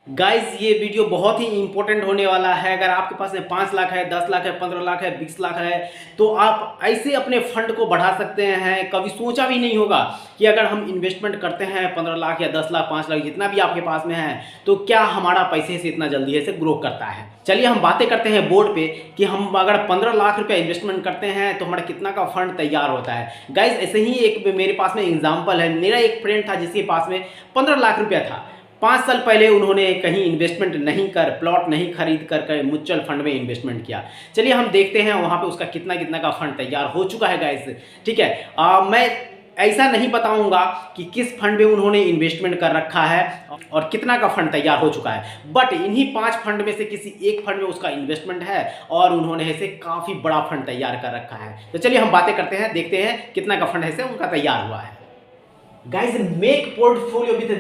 Guys ये video बहुत ही important होने वाला है। अगर आपके पास में 5 लाख है, 10 लाख है, 15 लाख है, 20 लाख है, तो आप ऐसे अपने फंड को बढ़ा सकते हैं। कभी सोचा भी नहीं होगा कि अगर हम इन्वेस्टमेंट करते हैं 15 लाख या 10 लाख, 5 लाख, जितना भी आपके पास में है, तो क्या हमारा पैसे से इतना जल्दी से ग्रो करता है। चलिए हम बातें करते हैं बोर्ड पे कि हम अगर 15 लाख रुपया इन्वेस्टमेंट करते हैं तो हमारा कितना का फंड तैयार होता है। गाइस ऐसे ही एक मेरे पास में एग्जाम्पल है। मेरा एक फ्रेंड था जिसके पास में 15 लाख रुपया था। 5 साल पहले उन्होंने कहीं इन्वेस्टमेंट नहीं कर, प्लॉट नहीं खरीद कर म्यूचुअल फंड में इन्वेस्टमेंट किया। चलिए हम देखते हैं वहाँ पे उसका कितना कितना का फंड तैयार हो चुका है गाइस। ठीक है, मैं ऐसा नहीं बताऊंगा कि किस फंड में उन्होंने इन्वेस्टमेंट कर रखा है और कितना का फंड तैयार हो चुका है, बट इन्हीं 5 फंड में से किसी एक फंड में उसका इन्वेस्टमेंट है और उन्होंने ऐसे काफ़ी बड़ा फंड तैयार कर रखा है। तो चलिए हम बातें करते हैं, देखते हैं कितना का फंड ऐसे उनका तैयार हुआ है। Guys make portfolio with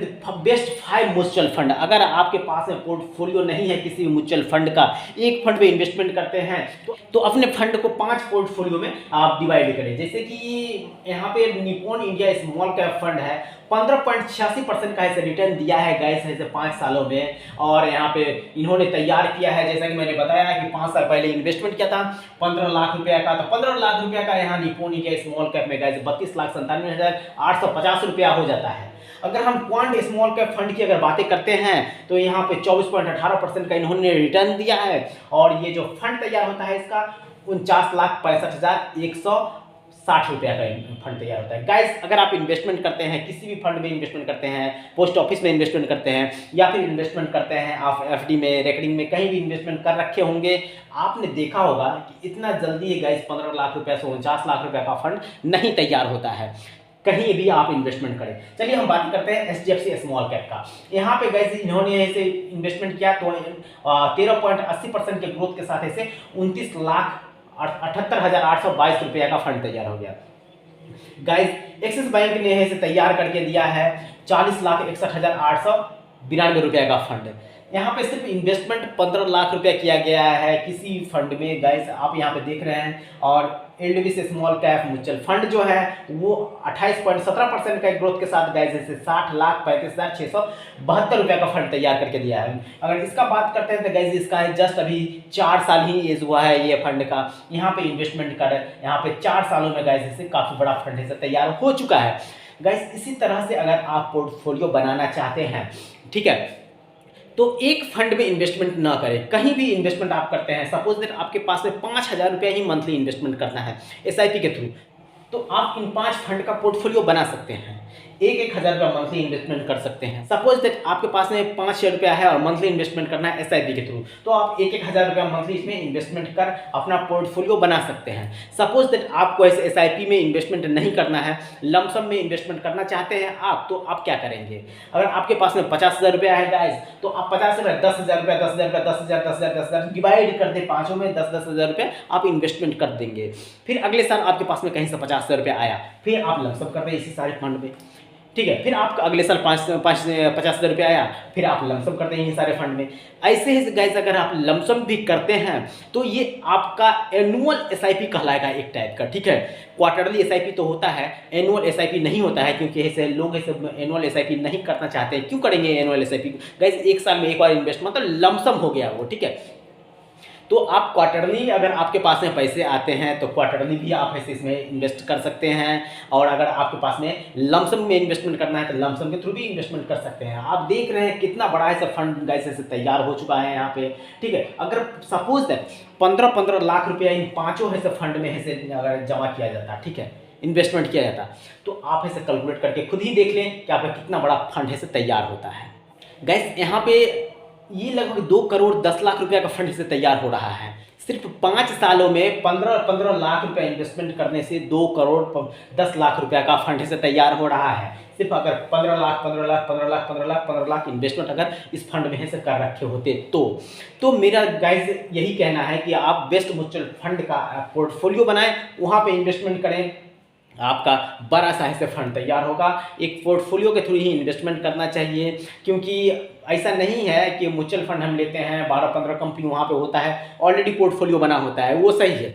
best 5 mutual fund. अगर आपके पास में पोर्टफोलियो नहीं है किसी भी म्यूचुअल फंड का, एक फंड में इन्वेस्टमेंट करते हैं तो अपने फंड को 5 पोर्टफोलियो में आप डिवाइड करें। जैसे कि यहाँ पे Nippon India small cap fund है, 15.86% का ऐसे रिटर्न दिया है गाइस ऐसे 5 सालों में। और यहाँ पे इन्होंने तैयार किया है, जैसा कि मैंने बताया कि 5 साल पहले इन्वेस्टमेंट किया था 15 लाख रुपया का, तो 15 लाख रुपया का यहाँ निप्पॉन इंडिया स्मॉल कैप में गाइस 32,97,850 रुपया हो जाता है। अगर हम क्वांट स्मॉल कैप फंड की अगर बातें करते हैं तो यहाँ पे 24.18% का इन्होंने रिटर्न दिया है और ये जो फंड तैयार होता है इसका 49,65,160 रुपया का फंड तैयार होता है। गाइस अगर आप इन्वेस्टमेंट करते हैं, किसी भी फंड में इन्वेस्टमेंट करते हैं, पोस्ट ऑफिस में इन्वेस्टमेंट करते हैं या फिर इन्वेस्टमेंट करते हैं आप एफडी में, रेकरिंग में, कहीं भी इन्वेस्टमेंट कर रखे होंगे, आपने देखा होगा कि इतना जल्दी गाइस 15 लाख रुपया से 49 लाख रुपया का फंड नहीं तैयार होता है कहीं भी आप इन्वेस्टमेंट करें। चलिए हम बात करते हैं एचडीएफसी स्मॉल कैप का। यहाँ पे गाइस इन्होंने ऐसे इन्वेस्टमेंट किया तो 13.80% के ग्रोथ के साथ ऐसे 29,78,822 रुपया का फंड तैयार हो गया। गाइस एक्सिस बैंक ने ऐसे तैयार करके दिया है 40,61,892 रुपया का फंड। यहाँ पे सिर्फ इन्वेस्टमेंट 15 लाख रुपया किया गया है किसी फंड में। गाइस आप यहाँ पे देख रहे हैं और एलडीबी स्मॉल कैप म्यूचुअल फंड जो है वो 28.17% का ग्रोथ के साथ गाइस से 60,35,672 रुपया का फंड तैयार करके दिया है। अगर इसका बात करते हैं तो गाइस इसका जस्ट अभी 4 साल ही एज हुआ है ये फंड का। यहाँ पे इन्वेस्टमेंट कर यहाँ पे 4 सालों में गाइस इससे काफ़ी बड़ा फंड से तैयार हो चुका है। गाइस इसी तरह से अगर आप पोर्टफोलियो बनाना चाहते हैं, ठीक है, तो एक फंड में इन्वेस्टमेंट ना करें। कहीं भी इन्वेस्टमेंट आप करते हैं, सपोज दैट आपके पास में 5,000 रुपया ही मंथली इन्वेस्टमेंट करना है एसआईपी के थ्रू, तो आप इन 5 फंड का पोर्टफोलियो बना सकते हैं। 1,000 रुपया मंथली इन्वेस्टमेंट कर सकते हैं। सपोज दैट आपके पास में 5,000 रुपया है और मंथली इन्वेस्टमेंट करना है एसआईपी के थ्रू, तो आप 1,000 रुपया मंथली इसमें इन्वेस्टमेंट कर अपना पोर्टफोलियो बना सकते हैं। सपोज दैट आपको ऐसे एसआईपी में इन्वेस्टमेंट नहीं करना है, लमसम में इन्वेस्टमेंट करना चाहते हैं आप, तो आप क्या करेंगे। अगर आपके पास में 50,000 रुपया है गाइस, तो आप 50 रुपया 10,000 रुपया 10,000 रुपया 10,000 10,000 10,000 डिवाइड कर दे पाँचों में 10,000 रुपया आप इन्वेस्टमेंट कर देंगे। फिर अगले साल आपके पास में कहीं से 50,000 रुपया आया, फिर आप लमसम कर रहे इसी सारे फंड में, ठीक है। फिर आप अगले साल 50,000 रुपया आया, फिर आप लमसम करते हैं ये सारे फंड में। ऐसे ही गाइस अगर आप लमसम भी करते हैं तो ये आपका एनुअल एसआईपी कहलाएगा एक टाइप का, ठीक है। क्वार्टरली एसआईपी तो होता है, एनुअल एसआईपी नहीं होता है, क्योंकि ऐसे लोग ऐसे एनुअल एसआईपी नहीं करना चाहते हैं। क्यों करेंगे एनुअल एसआईपी गाइस, एक साल में एक बार इन्वेस्ट, मतलब लमसम हो गया वो, ठीक है। तो आप क्वार्टरली अगर आपके पास में पैसे आते हैं तो क्वार्टरली भी आप ऐसे इसमें इन्वेस्ट कर सकते हैं। और अगर आपके पास में लमसम में इन्वेस्टमेंट करना है तो लमसम के थ्रू भी इन्वेस्टमेंट कर सकते हैं। आप देख रहे हैं कितना बड़ा ऐसा फंड गाइस ऐसे तैयार हो चुका है यहाँ पे, ठीक है। अगर सपोज दैट 15-15 लाख रुपया इन 5 ऐसे फंड में ऐसे अगर जमा किया जाता, ठीक है, इन्वेस्टमेंट किया जाता, तो आप ऐसे कैलकुलेट करके खुद ही देख लें कि आपका कितना बड़ा फंड ऐसे तैयार होता है। गाइस यहाँ पे ये लगभग 2 करोड़ 10 लाख रुपया का फंड से तैयार हो रहा है। सिर्फ 5 सालों में 15-15 लाख रुपया इन्वेस्टमेंट करने से 2 करोड़ 10 लाख रुपया का फंड से तैयार हो रहा है। सिर्फ अगर 15 लाख 15 लाख 15 लाख 15 लाख 15 लाख इन्वेस्टमेंट अगर इस फंड में से कर रखे होते तो मेरा गाइस यही कहना है कि आप बेस्ट म्यूचुअल फंड का पोर्टफोलियो बनाएं, वहाँ पे इन्वेस्टमेंट करें, आपका बड़ा सा ऐसे फंड तैयार होगा। एक पोर्टफोलियो के थ्रू ही इन्वेस्टमेंट करना चाहिए, क्योंकि ऐसा नहीं है कि म्यूचुअल फंड हम लेते हैं 12-15 कंपनी वहाँ पे होता है, ऑलरेडी पोर्टफोलियो बना होता है, वो सही है।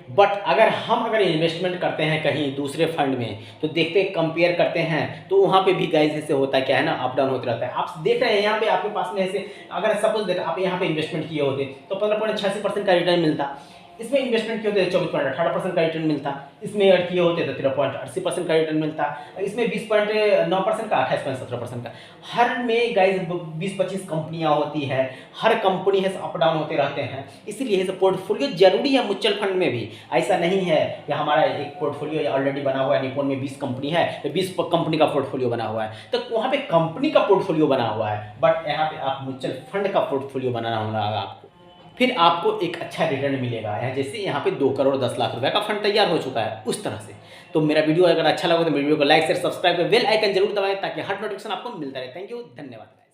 बट अगर इन्वेस्टमेंट करते हैं कहीं दूसरे फंड में, तो देखते कंपेयर करते हैं, तो वहाँ पे भी गाइस ऐसे होता है, क्या है ना, अप डाउन होता रहता है। आप देख रहे हैं यहाँ पे आपके पास में ऐसे, अगर सपोज देख आप यहाँ पे इन्वेस्टमेंट किए होते तो 15.86% का रिटर्न मिलता। इसमें इन्वेस्टमेंट किए होते 24.18% का रिटर्न मिलता। इसमें ऐड किए होते तो 13.80% का रिटर्न मिलता। इसमें 20.9% का, 28.17% का। हर में गाइस 20-25 कंपनियां होती है, हर कंपनी है अप डाउन होते रहते हैं। इसीलिए पोर्टफोलियो जरूरी है म्यूचुअल फंड में भी। ऐसा नहीं है कि हमारा एक पोर्टफोलियो ऑलरेडी बना हुआ है, निपॉन में 20 कंपनी है तो 20 कंपनी का पोर्टफोलियो बना हुआ है, तो वहाँ पे कंपनी का पोर्टफोलियो बना हुआ है, बट यहाँ पे आप म्यूचुअल फंड का पोर्टफोलियो बनाना होगा आपको, फिर आपको एक अच्छा रिटर्न मिलेगा। यहाँ जैसे यहाँ पे 2 करोड़ 10 लाख रुपए का फंड तैयार हो चुका है, उस तरह से। तो मेरा वीडियो अगर अच्छा लगा तो मेरे वीडियो को लाइक शेयर सब्सक्राइब कर बेल आइकन जरूर दबाएं, ताकि हर नोटिफिकेशन आपको मिलता रहे। थैंक यू, धन्यवाद।